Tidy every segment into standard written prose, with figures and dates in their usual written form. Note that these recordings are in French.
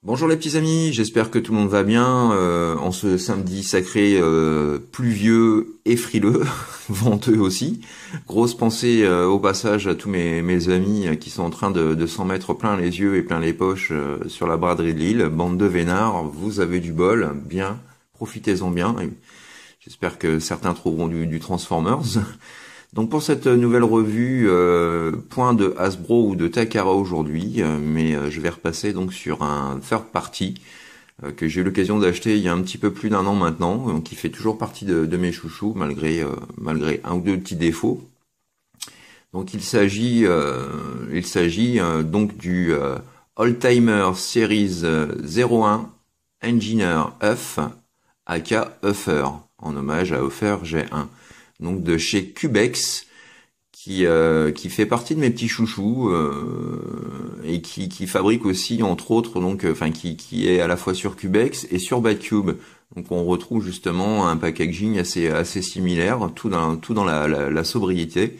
Bonjour les petits amis, j'espère que tout le monde va bien en ce samedi sacré pluvieux et frileux, venteux aussi. Grosse pensée au passage à tous mes amis qui sont en train de s'en mettre plein les yeux et plein les poches sur la braderie de Lille. Bande de vénards, vous avez du bol, bien, profitez-en bien. J'espère que certains trouveront du Transformers. Donc pour cette nouvelle revue, point de Hasbro ou de Takara aujourd'hui, mais je vais repasser donc sur un third party que j'ai eu l'occasion d'acheter il y a un petit peu plus d'1 an maintenant, donc qui fait toujours partie de mes chouchous malgré un ou deux petits défauts. Donc il s'agit donc du Oldtimer Series 01 Engineer Huff aka Huffer, en hommage à Huffer G1. Donc de chez Cubex, qui fait partie de mes petits chouchous et qui fabrique aussi entre autres qui est à la fois sur Cubex et sur Badcube. Donc on retrouve justement un packaging assez similaire, tout dans la sobriété.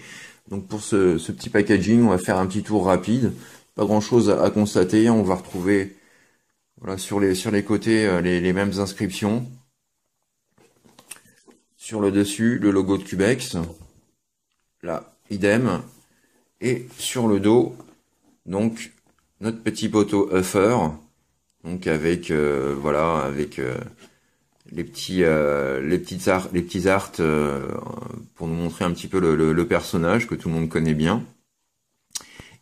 Donc pour ce petit packaging, on va faire un petit tour rapide. Pas grand chose à constater. On va retrouver voilà sur les côtés les mêmes inscriptions. Sur le dessus, le logo de Cubex, là, idem, et sur le dos, donc, notre petit poteau Huffer, donc avec, les petits arts pour nous montrer un petit peu le personnage que tout le monde connaît bien.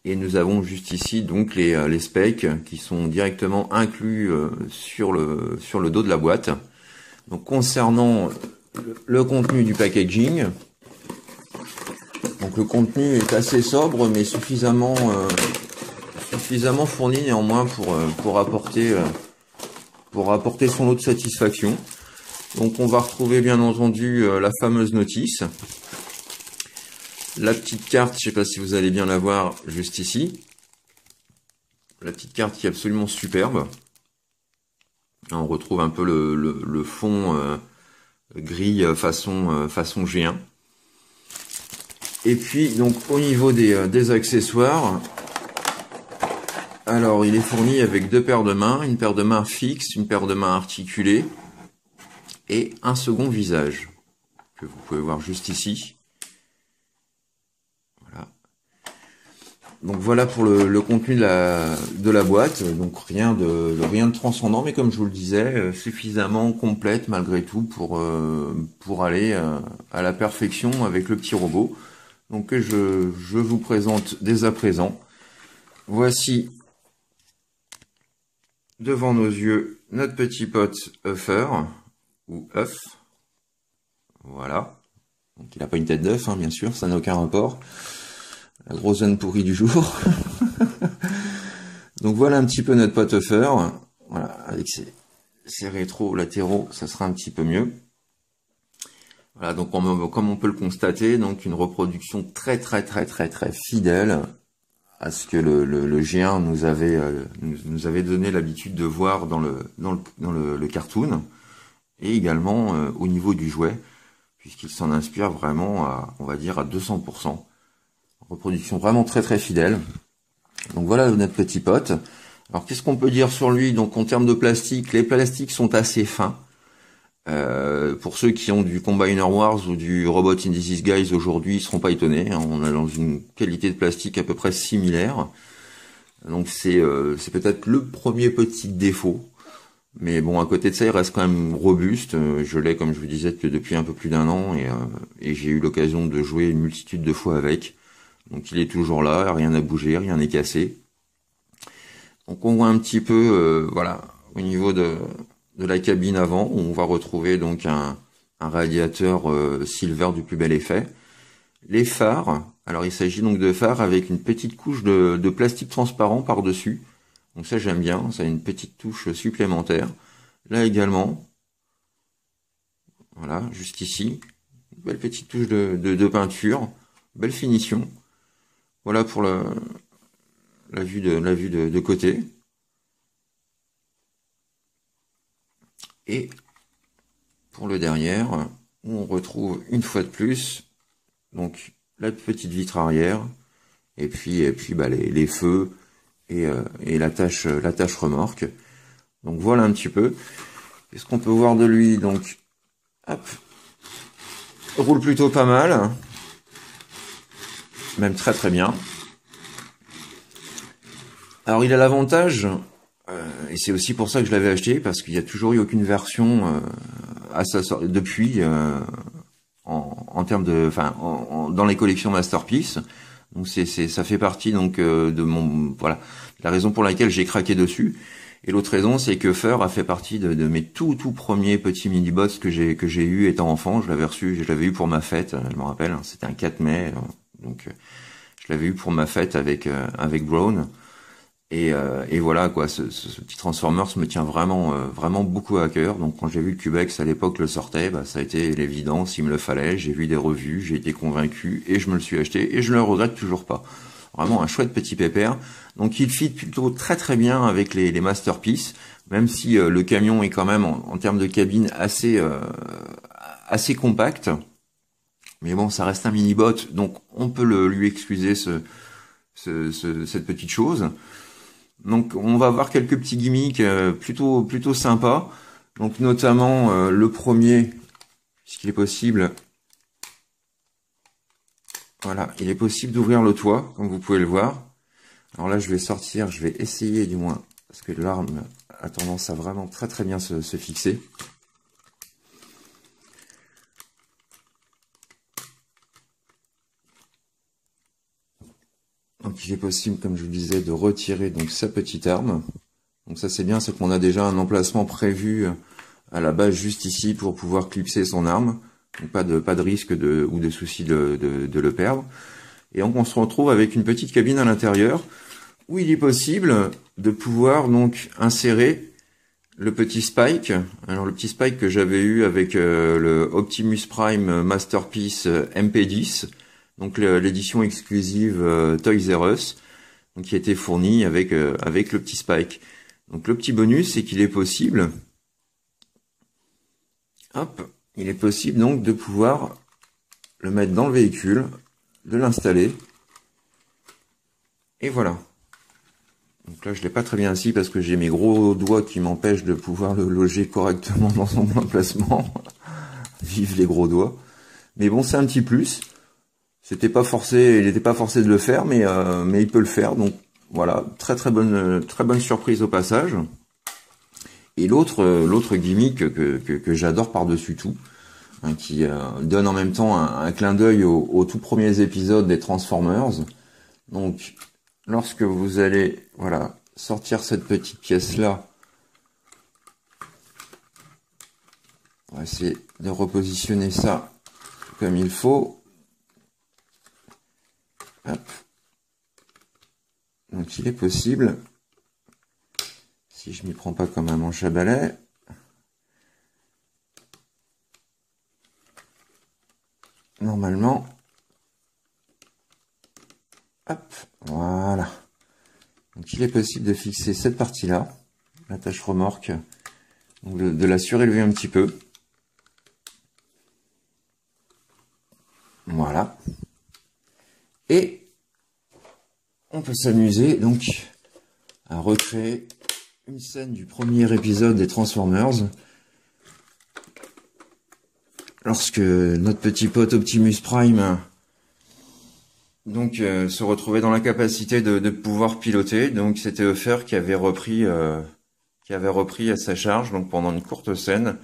Et nous avons juste ici, donc, les specs qui sont directement inclus sur le dos de la boîte. Donc, concernant le contenu du packaging, donc le contenu est assez sobre mais suffisamment fourni néanmoins pour apporter son lot de satisfaction. Donc on va retrouver bien entendu la fameuse notice, la petite carte, je sais pas si vous allez bien la voir juste ici, la petite carte qui est absolument superbe. Là, on retrouve un peu le fond gris façon G1. Et puis donc au niveau des accessoires, alors il est fourni avec 2 paires de mains, une paire de mains fixe, une paire de mains articulée et un second visage que vous pouvez voir juste ici. Voilà. Donc voilà pour le contenu de la boîte, donc rien de transcendant, mais comme je vous le disais, suffisamment complète malgré tout pour aller à la perfection avec le petit robot. Donc je vous présente dès à présent. Voici devant nos yeux notre petit pote Huffer, ou Huff. Voilà. Donc il n'a pas une tête d'œuf, hein, bien sûr, ça n'a aucun rapport. La grosse zone pourrie du jour. Donc voilà un petit peu notre pote Huffer. Voilà, avec ses rétros latéraux, ça sera un petit peu mieux. Voilà, donc comme on peut le constater, donc une reproduction très fidèle à ce que le G1 nous avait donné l'habitude de voir dans le cartoon, et également au niveau du jouet, puisqu'il s'en inspire vraiment on va dire à 200%. Reproduction vraiment très fidèle. Donc voilà notre petit pote. Alors qu'est-ce qu'on peut dire sur lui? Donc en termes de plastique, les plastiques sont assez fins. Pour ceux qui ont du Combiner Wars ou du Robot in Disguise aujourd'hui, ils seront pas étonnés, hein. On est dans une qualité de plastique à peu près similaire. Donc c'est peut-être le premier petit défaut. Mais bon, à côté de ça, il reste quand même robuste. Je l'ai, comme je vous disais, que depuis un peu plus d'1 an, et j'ai eu l'occasion de jouer une multitude de fois avec. Donc il est toujours là, rien n'a bougé, rien n'est cassé. Donc on voit un petit peu, voilà, au niveau de la cabine avant, on va retrouver donc un radiateur silver du plus bel effet. les phares. Alors il s'agit donc de phares avec une petite couche de plastique transparent par-dessus. Donc ça j'aime bien, ça a une petite touche supplémentaire. Là également, voilà, juste ici, belle petite touche de peinture, belle finition. Voilà pour la vue de côté. Et pour le derrière, où on retrouve une fois de plus donc la petite vitre arrière et puis bah, les feux et la tâche remorque. Donc voilà un petit peu. Qu'est-ce qu'on peut voir de lui? Donc hop, roule plutôt pas mal, même très très bien. Alors il a l'avantage, et c'est aussi pour ça que je l'avais acheté, parce qu'il n'y a toujours eu aucune version à sa sortie depuis en termes de, enfin, dans les collections Masterpiece. Donc ça fait partie donc de mon, voilà, la raison pour laquelle j'ai craqué dessus. Et l'autre raison, c'est que Fur a fait partie de mes tout premiers petits mini-bots que j'ai eu étant enfant. Je l'avais eu pour ma fête, je me rappelle, c'était un 4 mai, donc je l'avais eu pour ma fête avec Brown. Et voilà quoi, ce petit Transformers me tient vraiment beaucoup à cœur. Donc quand j'ai vu le Cubex à l'époque le sortait, bah, ça a été l'évidence, il me le fallait. J'ai vu des revues, j'ai été convaincu et je me le suis acheté et je ne le regrette toujours pas. Vraiment un chouette petit pépère. Donc il fit plutôt très bien avec les Masterpiece, même si le camion est quand même en termes de cabine assez compact. Mais bon, ça reste un mini-bot, donc on peut lui excuser cette petite chose. Donc on va avoir quelques petits gimmicks plutôt sympas. Donc notamment le premier, puisqu'il est possible, voilà, il est possible d'ouvrir le toit, comme vous pouvez le voir. Alors là je vais sortir, je vais essayer du moins, parce que l'arme a tendance à vraiment très bien se fixer. Donc il est possible, comme je vous disais, de retirer donc sa petite arme. Donc ça c'est bien, c'est qu'on a déjà un emplacement prévu à la base juste ici pour pouvoir clipser son arme. Donc pas de risque ou de souci de le perdre. Et donc on se retrouve avec une petite cabine à l'intérieur où il est possible de pouvoir donc insérer le petit Spike. Alors le petit Spike que j'avais eu avec le Optimus Prime Masterpiece MP10. Donc l'édition exclusive Toys R Us, donc qui a été fournie avec le petit Spike. Donc le petit bonus, c'est qu'il est possible, hop, il est possible donc de pouvoir le mettre dans le véhicule, de l'installer, et voilà. Donc là je l'ai pas très bien assis parce que j'ai mes gros doigts qui m'empêchent de pouvoir le loger correctement dans son emplacement. Vive les gros doigts. Mais bon, c'est un petit plus. C'était pas forcé, il n'était pas forcé de le faire, mais il peut le faire. Donc voilà, très bonne surprise au passage. Et l'autre gimmick que j'adore par-dessus tout, hein, qui donne en même temps un clin d'œil aux tout premiers épisodes des Transformers. Donc lorsque vous allez voilà sortir cette petite pièce là, on va essayer de repositionner ça comme il faut. Hop. Donc il est possible, si je m'y prends pas comme un manche à balai, normalement, hop, voilà. Donc il est possible de fixer cette partie-là, la tâche remorque, donc de la surélever un petit peu. Voilà. Et on peut s'amuser donc à recréer une scène du premier épisode des Transformers. Lorsque notre petit pote Optimus Prime donc se retrouvait dans la capacité de pouvoir piloter. Donc c'était Eufer qui avait repris à sa charge, donc pendant une courte scène,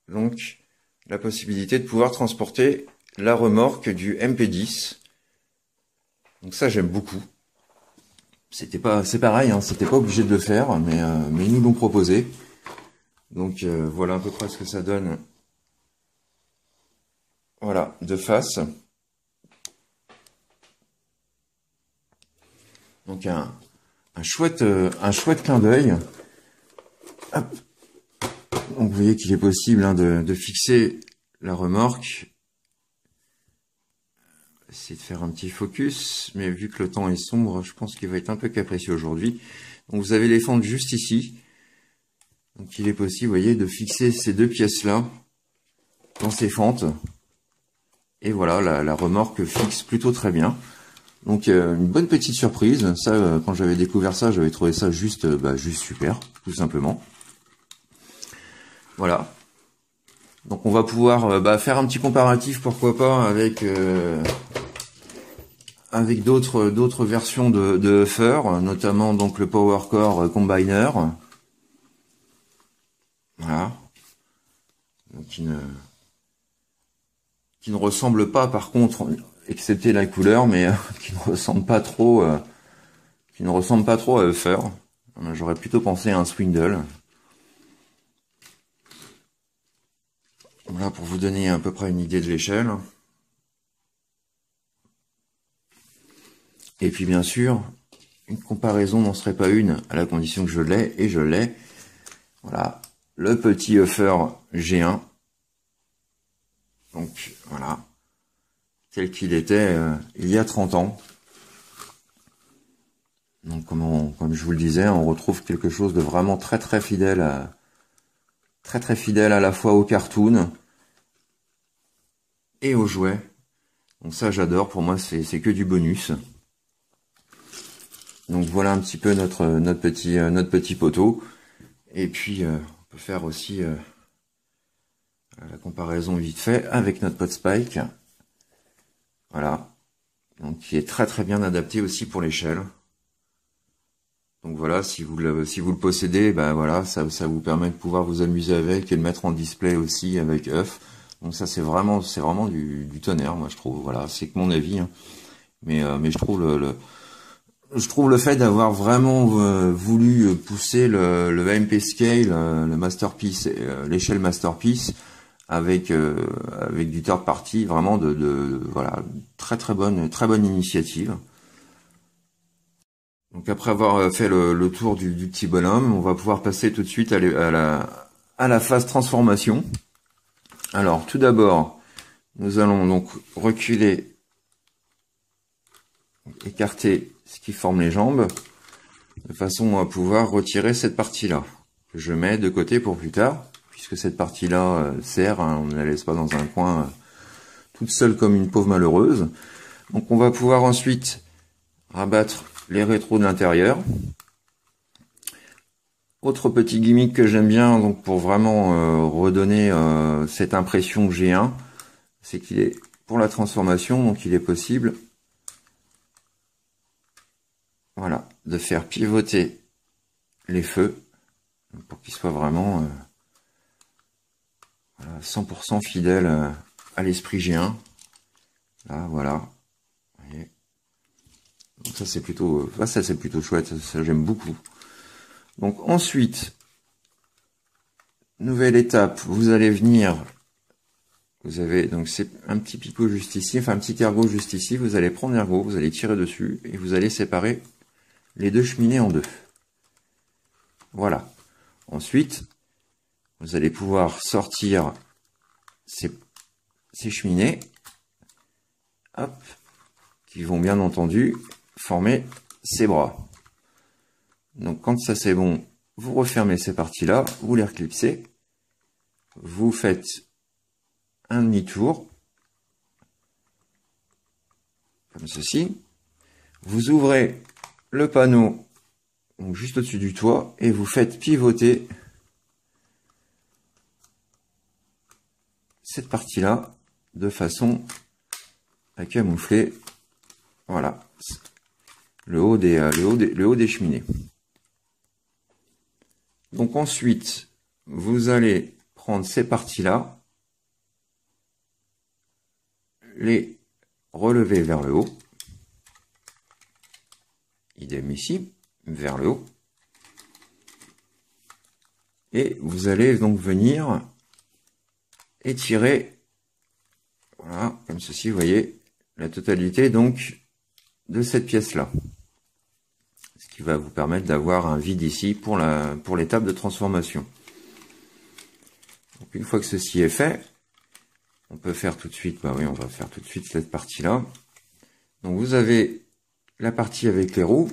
donc la possibilité de pouvoir transporter la remorque du MP10. Donc ça j'aime beaucoup. C'est pareil, hein, c'était pas obligé de le faire, mais ils nous l'ont proposé. Donc voilà à peu près ce que ça donne. Voilà, de face. Donc un chouette clin d'œil. Hop. Donc vous voyez qu'il est possible hein, de fixer la remorque. Essayer de faire un petit focus, mais vu que le temps est sombre, je pense qu'il va être un peu capricieux aujourd'hui. Donc vous avez les fentes juste ici. Donc il est possible, vous voyez, de fixer ces deux pièces-là dans ces fentes. Et voilà, la remorque fixe plutôt très bien. Donc une bonne petite surprise. Ça, quand j'avais découvert ça, j'avais trouvé ça juste super, tout simplement. Voilà. Donc on va pouvoir faire un petit comparatif, pourquoi pas, avec d'autres versions de Uffer, notamment donc le PowerCore Combiner. Voilà. Donc, qui ne ressemble pas, par contre, excepté la couleur, mais qui ne ressemble pas trop à Uffer. J'aurais plutôt pensé à un Swindle. Voilà pour vous donner à peu près une idée de l'échelle. Et puis bien sûr, une comparaison n'en serait pas une, à la condition que je l'ai, et je l'ai. Voilà, le petit Uffer G1. Donc voilà, tel qu'il était il y a 30 ans. Donc comme je vous le disais, on retrouve quelque chose de vraiment très fidèle à la fois au cartoon et aux jouets. Donc ça j'adore, pour moi c'est que du bonus. Donc voilà un petit peu notre petit poteau. Et puis on peut faire aussi la comparaison vite fait avec notre pot Spike. Voilà. Donc qui est très bien adapté aussi pour l'échelle. Donc voilà, si vous le possédez, ben voilà, ça vous permet de pouvoir vous amuser avec et le mettre en display aussi avec œuf. Donc ça c'est vraiment du tonnerre, moi je trouve. Voilà, c'est que mon avis, hein. Mais je trouve le fait d'avoir vraiment voulu pousser le AMP Scale, le Masterpiece, l'échelle Masterpiece avec du third party, vraiment voilà, très bonne initiative. Donc après avoir fait le tour du petit bonhomme, on va pouvoir passer tout de suite à la phase transformation. Alors tout d'abord, nous allons donc reculer, écarter ce qui forme les jambes, de façon à pouvoir retirer cette partie-là, que je mets de côté pour plus tard, puisque cette partie-là sert, hein, on ne la laisse pas dans un coin toute seule comme une pauvre malheureuse. Donc on va pouvoir ensuite rabattre les rétros de l'intérieur. Autre petit gimmick que j'aime bien, donc pour vraiment redonner cette impression G1, c'est qu'il est pour la transformation, donc il est possible, voilà, de faire pivoter les feux pour qu'ils soient vraiment 100% fidèles à l'esprit G1. Là, voilà. Donc ça c'est plutôt chouette, ça j'aime beaucoup. Donc ensuite, nouvelle étape, vous allez venir, vous avez donc c'est un petit picot juste ici, enfin un petit ergot juste ici, vous allez prendre l'ergot, vous allez tirer dessus et vous allez séparer les deux cheminées en deux. Voilà. Ensuite, vous allez pouvoir sortir ces cheminées, hop, qui vont bien entendu former ces bras. Donc quand ça c'est bon, vous refermez ces parties-là, vous les reclipsez, vous faites un demi-tour, comme ceci, vous ouvrez le panneau donc juste au-dessus du toit et vous faites pivoter cette partie-là de façon à camoufler, voilà, le haut des cheminées. Donc ensuite, vous allez prendre ces parties-là, les relever vers le haut, idem ici, vers le haut, et vous allez donc venir étirer, voilà, comme ceci, vous voyez, la totalité donc de cette pièce-là. qui va vous permettre d'avoir un vide ici pour l'étape de transformation. Donc une fois que ceci est fait, on peut faire tout de suite, bah oui, on va faire tout de suite cette partie-là. Donc vous avez la partie avec les roues.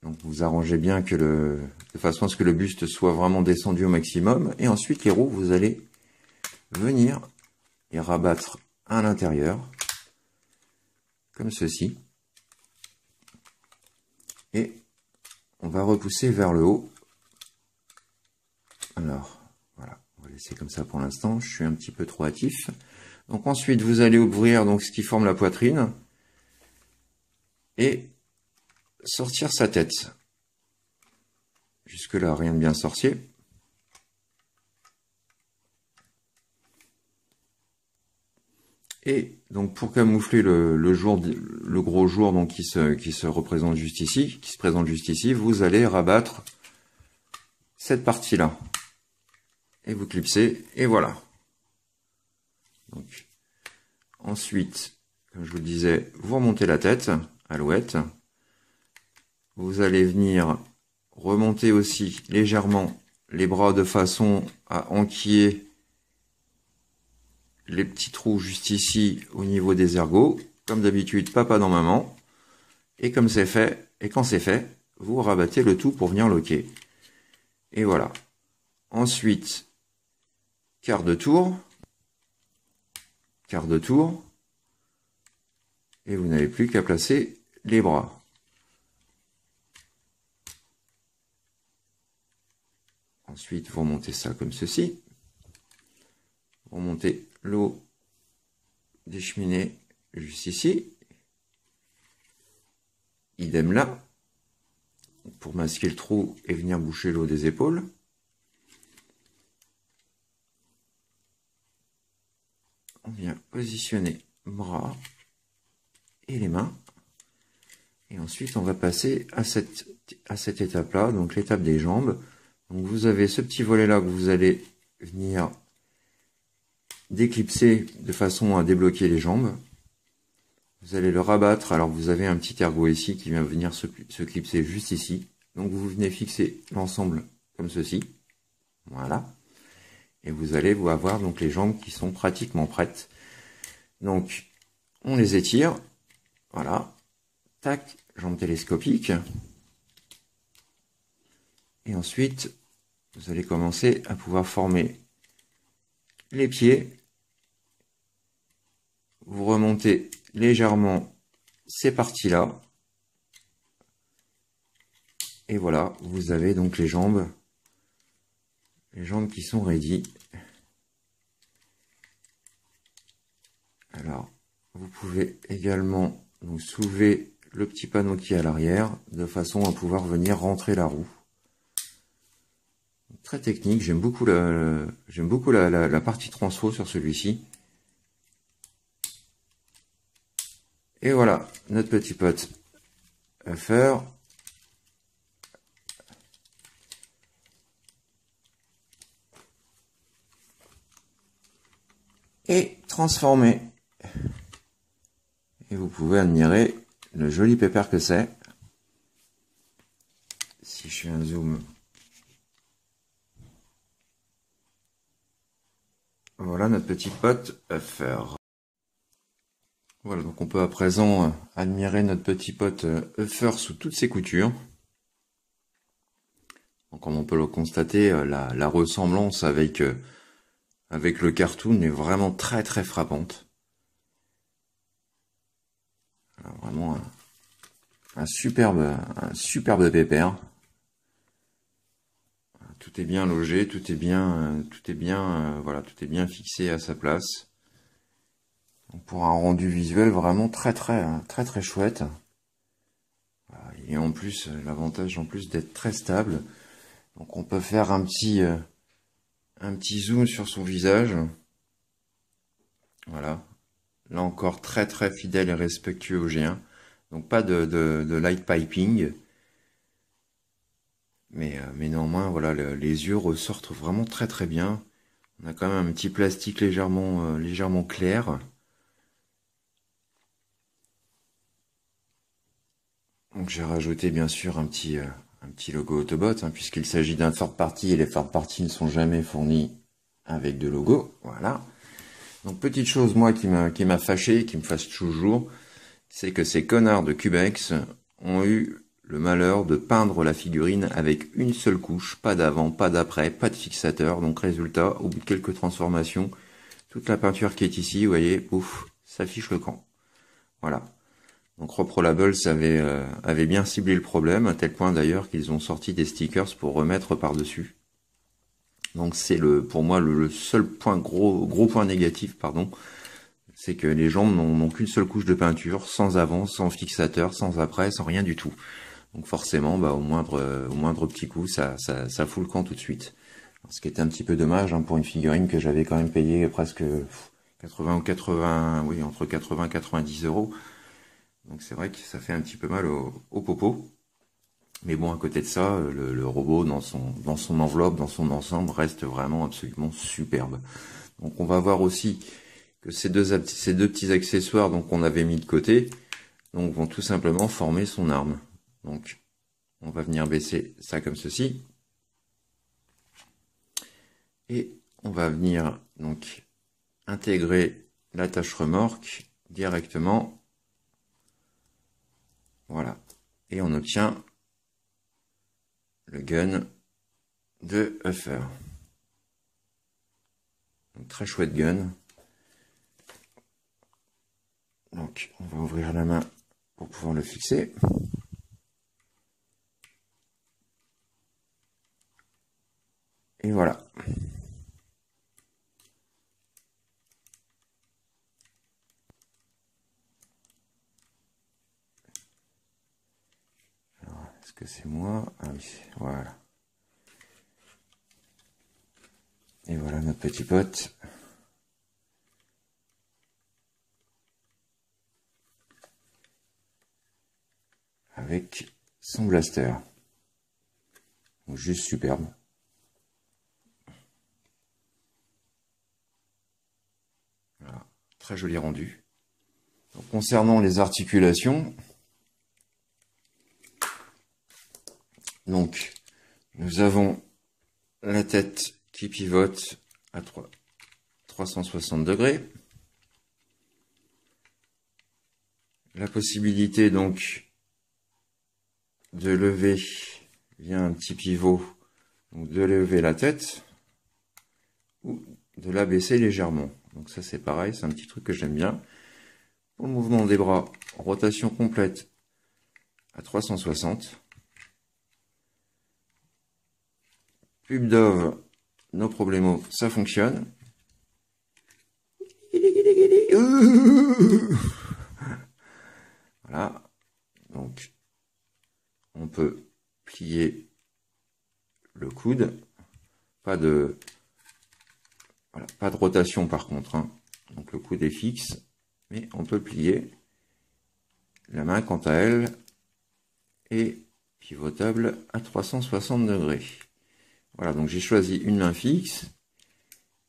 Donc vous arrangez bien de façon à ce que le buste soit vraiment descendu au maximum. Et ensuite les roues, vous allez venir les rabattre à l'intérieur, comme ceci. Et on va repousser vers le haut. Alors, voilà, on va laisser comme ça pour l'instant. Je suis un petit peu trop hâtif. Donc ensuite, vous allez ouvrir donc ce qui forme la poitrine et sortir sa tête. Jusque là, rien de bien sorcier. Et donc pour camoufler le gros jour donc qui se représente juste ici, qui se présente juste ici, vous allez rabattre cette partie-là. Et vous clipsez, et voilà. Donc, ensuite, comme je vous le disais, vous remontez la tête, alouette. Vous allez venir remonter aussi légèrement les bras de façon à enquiller les petits trous juste ici au niveau des ergots. Comme d'habitude, papa dans maman. Et comme c'est fait, et quand c'est fait, vous rabattez le tout pour venir loquer. Et voilà. Ensuite, quart de tour, et vous n'avez plus qu'à placer les bras. Ensuite, vous remontez ça comme ceci. Vous remontez le haut des cheminées juste ici. Idem là, pour masquer le trou et venir boucher le haut des épaules. On vient positionner bras et les mains. Et ensuite, on va passer à cette étape-là, donc l'étape des jambes. Donc vous avez ce petit volet-là que vous allez venir déclipser de façon à débloquer les jambes. Vous allez le rabattre, alors vous avez un petit ergot ici qui vient venir se clipser juste ici. Donc vous venez fixer l'ensemble comme ceci. Voilà. Et vous allez avoir donc les jambes qui sont pratiquement prêtes. Donc, on les étire. Voilà. Tac, jambes télescopiques. Et ensuite, vous allez commencer à pouvoir former les pieds. Vous remontez légèrement ces parties-là. Et voilà, vous avez donc les jambes qui sont ready. Alors, vous pouvez également donc soulever le petit panneau qui est à l'arrière, de façon à pouvoir venir rentrer la roue. Très technique, j'aime beaucoup la partie transfo sur celui-ci. Et voilà, notre petit pote à faire. Et transformé. Et vous pouvez admirer le joli pépère que c'est. Si je fais un zoom. Voilà notre petit pote à faire. Voilà, donc on peut à présent admirer notre petit pote Uffer sous toutes ses coutures. Donc, comme on peut le constater, la ressemblance avec le cartoon est vraiment très très frappante. Alors, vraiment un superbe pépère. Tout est bien logé, tout est bien fixé à sa place. Donc, pour un rendu visuel vraiment très chouette. Et en plus, l'avantage en plus d'être très stable. Donc on peut faire un petit zoom sur son visage. Voilà. Là encore très fidèle et respectueux au G1. Donc pas de light piping. Mais néanmoins, voilà, les yeux ressortent vraiment très bien. On a quand même un petit plastique légèrement clair. Donc j'ai rajouté bien sûr un petit logo Autobot, hein, puisqu'il s'agit d'un third party et les third party ne sont jamais fournis avec de logo. Voilà. Donc petite chose moi qui m'a fâché, qui me fâche toujours, c'est que ces connards de Cubex ont eu le malheur de peindre la figurine avec une seule couche, pas d'avant, pas d'après, pas de fixateur. Donc résultat, au bout de quelques transformations, toute la peinture qui est ici, vous voyez, pouf, ça fiche le camp. Voilà. Donc ReproLabels avait bien ciblé le problème, à tel point d'ailleurs qu'ils ont sorti des stickers pour remettre par-dessus. Donc c'est pour moi le seul point gros point négatif, pardon, c'est que les jambes n'ont qu'une seule couche de peinture, sans avant, sans fixateur, sans après, sans rien du tout. Donc forcément, bah, au moindre petit coup, ça fout le camp tout de suite. Ce qui était un petit peu dommage, hein, pour une figurine que j'avais quand même payé presque 80 ou 80, oui, entre 80 et 90 euros. Donc c'est vrai que ça fait un petit peu mal au popo. Mais bon, à côté de ça, le robot dans son enveloppe, dans son ensemble, reste vraiment absolument superbe. Donc on va voir aussi que ces deux petits accessoires donc qu'on avait mis de côté, donc vont tout simplement former son arme. Donc on va venir baisser ça comme ceci. Et on va venir donc intégrer l'attache remorque directement. Voilà. Et on obtient le gun de Huffer. Donc, très chouette gun. Donc on va ouvrir la main pour pouvoir le fixer. Et voilà. Alors, est-ce que c'est moi? Ah oui, voilà. Et voilà notre petit pote. Avec son blaster. Donc, juste superbe. Voilà. Très joli rendu. Donc, concernant les articulations, donc nous avons la tête qui pivote à 360 degrés. La possibilité donc de lever via un petit pivot, donc de lever la tête ou de la baisser légèrement. Donc ça c'est pareil, c'est un petit truc que j'aime bien. Pour le mouvement des bras, rotation complète à 360. Pub Dove, no problemo, ça fonctionne. Voilà. Donc, on peut plier le coude. Pas de rotation par contre, hein. Donc le coude est fixe, mais on peut plier. La main, quant à elle, est pivotable à 360 degrés. Voilà, donc j'ai choisi une main fixe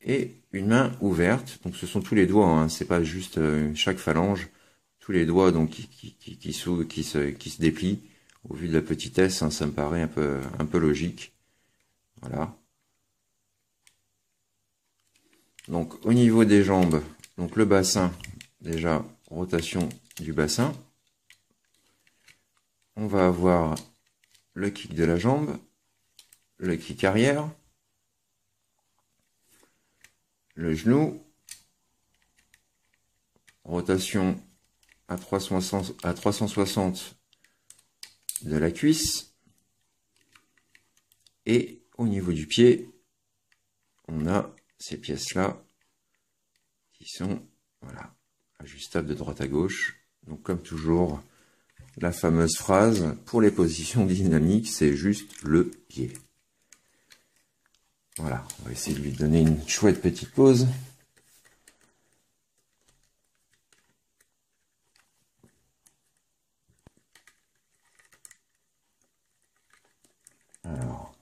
et une main ouverte. Donc ce sont tous les doigts, hein, c'est pas juste chaque phalange. Tous les doigts donc qui se déplient. Au vu de la petitesse, hein, ça me paraît un peu logique. Voilà. Donc au niveau des jambes, donc le bassin, déjà rotation du bassin. On va avoir le kick de la jambe, le kick arrière, le genou, rotation à 360 de la cuisse, et au niveau du pied, on a ces pièces-là qui sont voilà, ajustables de droite à gauche. Donc comme toujours, la fameuse phrase, pour les positions dynamiques, c'est juste le pied. Voilà, on va essayer de lui donner une chouette petite pause. Alors,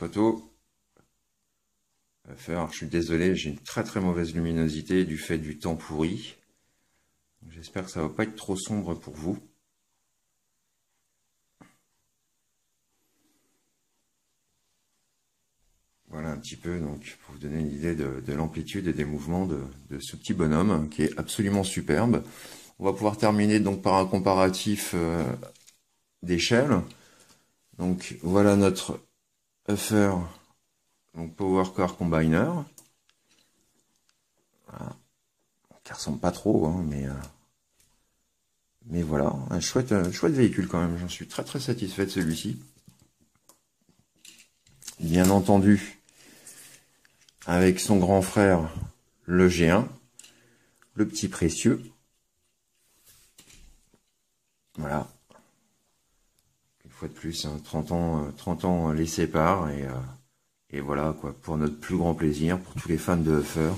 photo. Je suis désolé, j'ai une très très mauvaise luminosité du fait du temps pourri. J'espère que ça va pas être trop sombre pour vous. Voilà un petit peu, donc pour vous donner une idée de l'amplitude et des mouvements de ce petit bonhomme qui est absolument superbe. On va pouvoir terminer donc par un comparatif d'échelle. Donc voilà notre Uffer, donc Power Core Combiner. Voilà. Qui ressemble pas trop, hein, mais voilà, un chouette véhicule quand même. J'en suis très très satisfait de celui-ci. Bien entendu, avec son grand frère, le G1, le petit précieux. Voilà. Une fois de plus, hein, 30 ans les séparent et voilà quoi, pour notre plus grand plaisir, pour tous les fans de Uffer,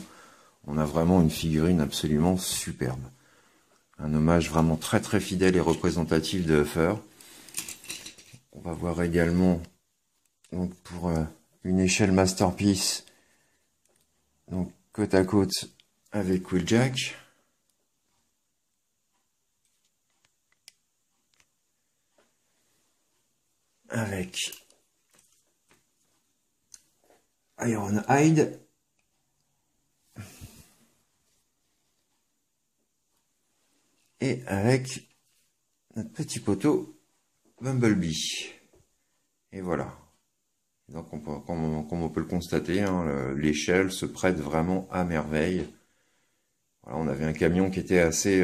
on a vraiment une figurine absolument superbe. Un hommage vraiment très très fidèle et représentatif de Uffer. On va voir également donc pour une échelle masterpiece, donc côte à côte avec Wheeljack. Avec Ironhide. Et avec notre petit poteau Bumblebee. Et voilà. Donc comme on peut le constater, hein, l'échelle se prête vraiment à merveille. Voilà, on avait un camion qui était assez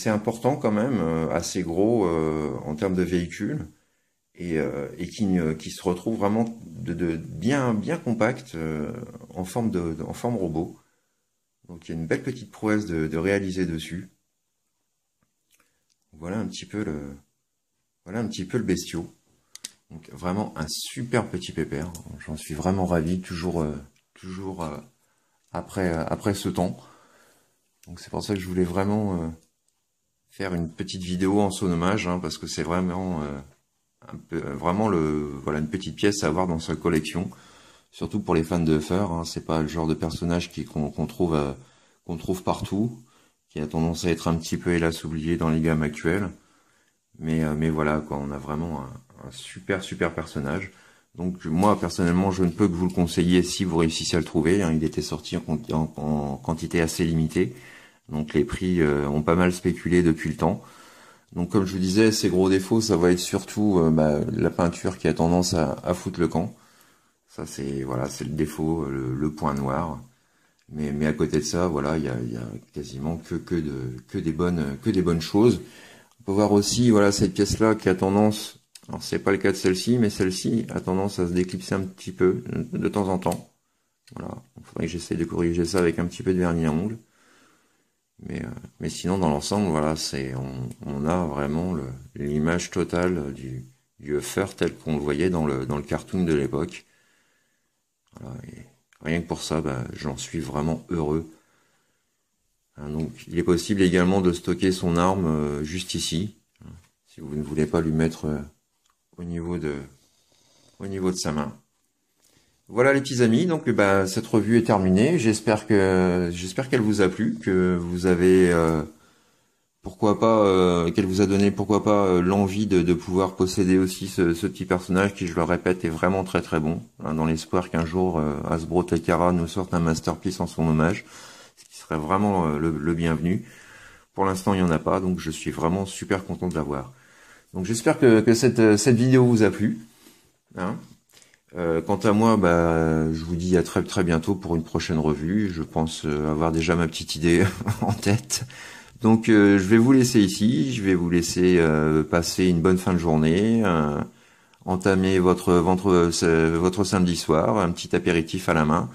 important quand même, assez gros en termes de véhicule. Et qui se retrouve vraiment bien compact en forme robot. Donc il y a une belle petite prouesse de réaliser dessus. Voilà un petit peu le bestiau. Donc vraiment un super petit pépère. J'en suis vraiment ravi, toujours après ce temps. Donc c'est pour ça que je voulais vraiment faire une petite vidéo en son hommage, hein, parce que c'est vraiment voilà, une petite pièce à avoir dans sa collection, surtout pour les fans de Uffer, hein. C'est pas le genre de personnage qu'on trouve partout, qui a tendance à être un petit peu hélas oublié dans les gammes actuelles, mais voilà quoi, on a vraiment un super personnage. Donc moi personnellement je ne peux que vous le conseiller si vous réussissez à le trouver, hein. Il était sorti en quantité assez limitée, donc les prix ont pas mal spéculé depuis le temps. Donc comme je vous disais, ses gros défauts, ça va être surtout la peinture qui a tendance à foutre le camp. Ça c'est le défaut, le point noir. Mais à côté de ça, voilà, il y a quasiment que des bonnes choses. On peut voir aussi voilà cette pièce là qui a tendance, alors c'est pas le cas de celle-ci, mais celle-ci a tendance à se déclipser un petit peu de temps en temps. Voilà, il faudrait que j'essaye de corriger ça avec un petit peu de vernis à ongles. Mais sinon, dans l'ensemble, voilà, on a vraiment l'image totale du Uffer tel qu'on le voyait dans le cartoon de l'époque. Voilà, et rien que pour ça, j'en suis vraiment heureux. Hein, donc, il est possible également de stocker son arme juste ici, hein, si vous ne voulez pas lui mettre au niveau de sa main. Voilà les petits amis, donc cette revue est terminée. J'espère qu'elle vous a plu, que vous avez qu'elle vous a donné l'envie de pouvoir posséder aussi ce petit personnage qui, je le répète, est vraiment très très bon, hein, dans l'espoir qu'un jour Hasbro Takara nous sorte un masterpiece en son hommage, ce qui serait vraiment le bienvenu. Pour l'instant il n'y en a pas, donc je suis vraiment super content de l'avoir. Donc j'espère que cette vidéo vous a plu, hein. Quant à moi, je vous dis à très très bientôt pour une prochaine revue. Je pense avoir déjà ma petite idée en tête. Donc je vais vous laisser ici, je vais vous laisser passer une bonne fin de journée, entamer votre samedi soir, un petit apéritif à la main.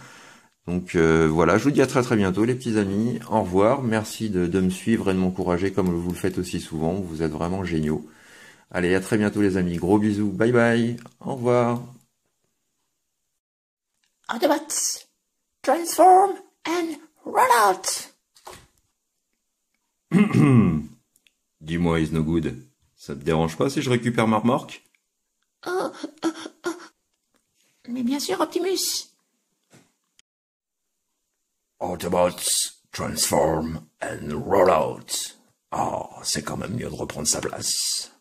Donc voilà, je vous dis à très très bientôt les petits amis, au revoir, merci de me suivre et de m'encourager comme vous le faites aussi souvent, vous êtes vraiment géniaux. Allez, à très bientôt les amis, gros bisous, bye bye, au revoir. Autobots, transform and run out! Dis-moi, is no good. Ça te dérange pas si je récupère ma remorque? Mais bien sûr, Optimus. Autobots, transform and roll out. Oh, c'est quand même mieux de reprendre sa place.